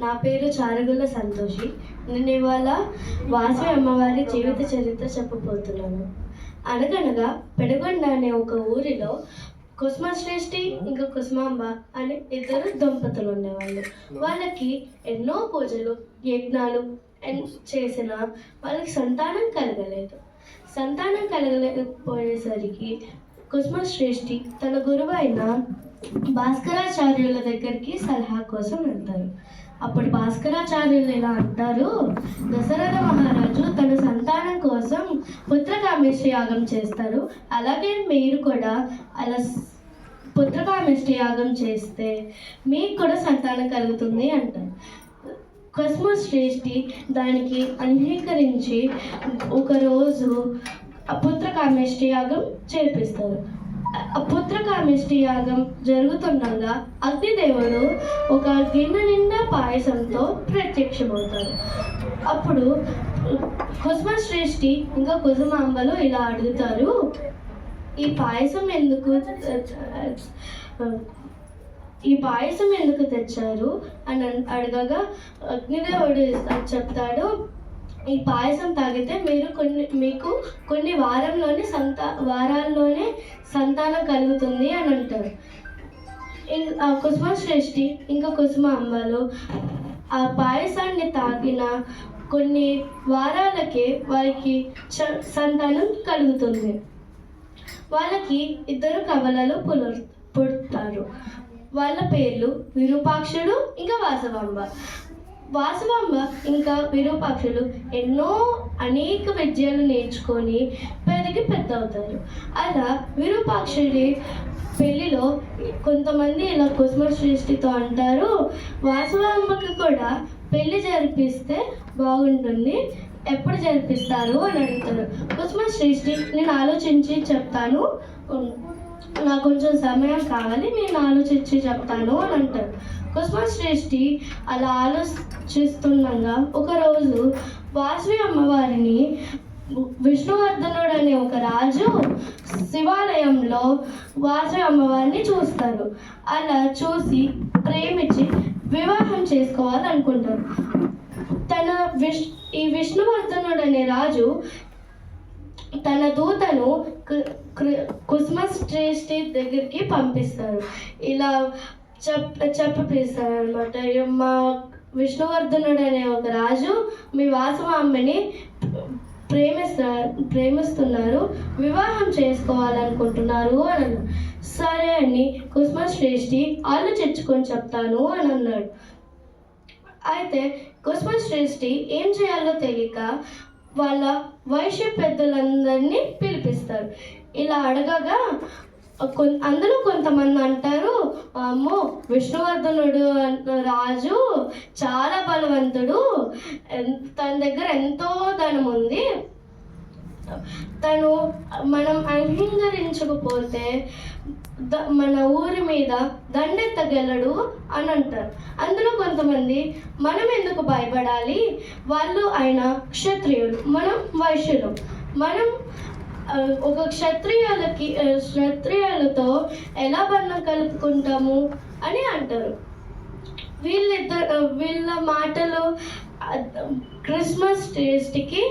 నా పేరు చారుగుల సంతోషి. నేను ఇవాళ వాసవి అమ్మవారి జీవిత చరిత్ర చెప్పబోతున్నాను. అనగనగా పెనుగొండ అనే ఒక ఊరిలో కుసుమశ్రేష్ఠి ఇంకా కుసుమాంబ అనే ఇద్దరు దంపతులు ఉండేవాళ్ళు. వాళ్ళకి ఎన్నో పూజలు యజ్ఞాలు చేసిన వాళ్ళకి సంతానం కలగలేదు. సంతానం కలగలేకపోయేసరికి కుసుమశ్రేష్ఠి తన గురువు అయిన భాస్కరాచార్యుల దగ్గరికి సలహా కోసం వెళ్తారు. అప్పుడు భాస్కరాచార్యులు ఇలా అంటారు, దశరథ మహారాజు తన సంతానం కోసం పుత్రకామేష్టి యాగం చేస్తారు. అలాగే మీరు కూడా అలా పుత్రకామేష్టి యాగం చేస్తే మీకు కూడా సంతానం కలుగుతుంది అంటారు. కుసుమశ్రేష్ఠి దానికి అంగీకరించి ఒకరోజు పుత్రకామేష్టి యాగం చేపిస్తారు. పుత్రకామేష్టి యాగం జరుగుతుండగా అగ్నిదేవుడు ఒక గిన్నె నిండా పాయసంతో ప్రత్యక్షమవుతారు. అప్పుడు కుసుమశ్రేష్ఠి ఇంకా కుసుమాంబలు ఇలా అడుగుతారు, ఈ పాయసం ఎందుకు తెచ్చారు అని అడగగా అగ్నిదేవుడు చెప్తాడు, ఈ పాయసం తాగితే మీకు కొన్ని వారాల్లోనే సంతానం కలుగుతుంది అని అంటారు. కుసుమశ్రేష్ఠి ఇంకా కుసుమాంబలు ఆ పాయసాన్ని తాగిన కొన్ని వారాలకే వారికి సంతానం కలుగుతుంది. వాళ్ళకి ఇద్దరు కవలలు పుడతారు. వాళ్ళ పేర్లు విరూపాక్షుడు ఇంకా వాసవాంబ. వాసవాంబ ఇంకా విరూపాక్షులు అనేక విద్యలు నేర్చుకొని పెరిగి పెద్ద అవుతారు. అలా విరూపాక్షుడి పెళ్లిలో కొంతమంది ఇలా కుసుమశ్రేష్ఠితో అంటారు, వాసవాంబకి కూడా పెళ్లి జరిపిస్తే బాగుంటుంది, ఎప్పుడు జరిపిస్తారు అని అడుగుతారు. కుసుమశ్రేష్ఠి, నేను ఆలోచించి చెప్తాను, నాకు కొంచెం సమయం కావాలి, నేను ఆలోచించి చెప్తాను అని అంటారు. కుసుమశ్రేష్ఠి అలా ఆలోచిస్తుండగా ఒకరోజు వాసవి అమ్మవారిని విష్ణువర్ధనుడు అనే ఒక రాజు శివాలయంలో వాసవి అమ్మవారిని చూస్తారు. అలా చూసి ప్రేమించి వివాహం చేసుకోవాలనుకుంటారు. ఈ విష్ణువర్ధనుడు అనే రాజు తన దూతను కుసుమశ్రేష్ఠి దగ్గరికి పంపిస్తారు. ఇలా చెప్పిస్తారు అనమాట, మా విష్ణువర్ధనుడు అనే ఒక రాజు మీ వాసవాంబని ప్రేమిస్తున్నారు, వివాహం చేసుకోవాలనుకుంటున్నారు అని అన్నారు. సరే అని కుసుమశ్రేష్ఠి ఆలోచించుకొని చెప్తాను అని అన్నాడు. అయితే కుసుమశ్రేష్ఠి ఏం చేయాలో తెలియక వాళ్ళ వైశ్య పెద్దలందరినీ పిలిపిస్తారు. ఇలా అడగగా అందులో కొంతమంది అంటారు, అమ్మో విష్ణువర్ధనుడు రాజు చాలా బలవంతుడు, తన దగ్గర ఎంతో ధనం ఉంది, మనం అంగీకరించకపోతే మన ఊరి మీద దండెత్తగలడు అని అంటారు. అందులో కొంతమంది మనం ఎందుకు భయపడాలి, వాళ్ళు ఆయన క్షత్రియులు, మనం వైశ్యులు, మనం ఒక క్షత్రియులతో ఎలా బంధం కలుపుకుంటాము అని అంటారు. వీళ్ళ మాటలు కుసుమశ్రేష్ఠికి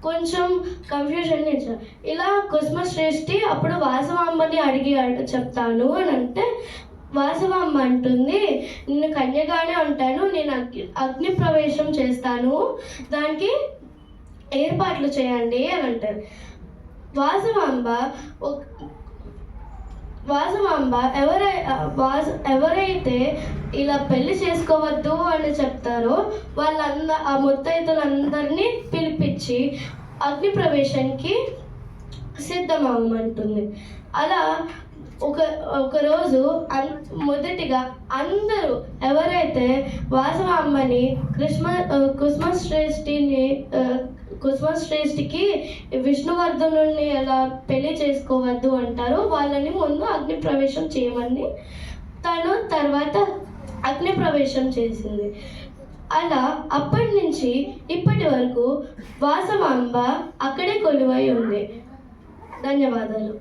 కొంచెం కన్ఫ్యూజన్ ఇచ్చారు. ఇలా కుసుమశ్రేష్ఠి అప్పుడు వాసవాంబని అడిగి చెప్తాను అని అంటే వాసవాంబ అంటుంది, నేను కన్యగానే ఉంటాను, నేను అగ్ని ప్రవేశం చేస్తాను, దానికి ఏర్పాట్లు చేయండి అని అంటారు. వాసవాంబ ఎవరైతే ఇలా పెళ్లి చేసుకోవద్దు అని చెప్తారో ఆ ముత్తైదులందరినీ పిలిపించి అగ్ని ప్రవేశానికి సిద్ధమవ్వమంటుంది. అలా ఒకరోజు మొదటిగా అందరూ ఎవరైతే వాసవాంబని కుసుమశ్రేష్ఠికి విష్ణువర్ధనుడిని ఎలా పెళ్లి చేసుకోవద్దు అంటారో వాళ్ళని ముందు అగ్ని ప్రవేశం చేయమని తను తర్వాత అగ్ని ప్రవేశం చేసింది. అలా అప్పటి నుంచి ఇప్పటి వరకు వాసవాంబ అక్కడే కొలువై ఉంది. ధన్యవాదాలు.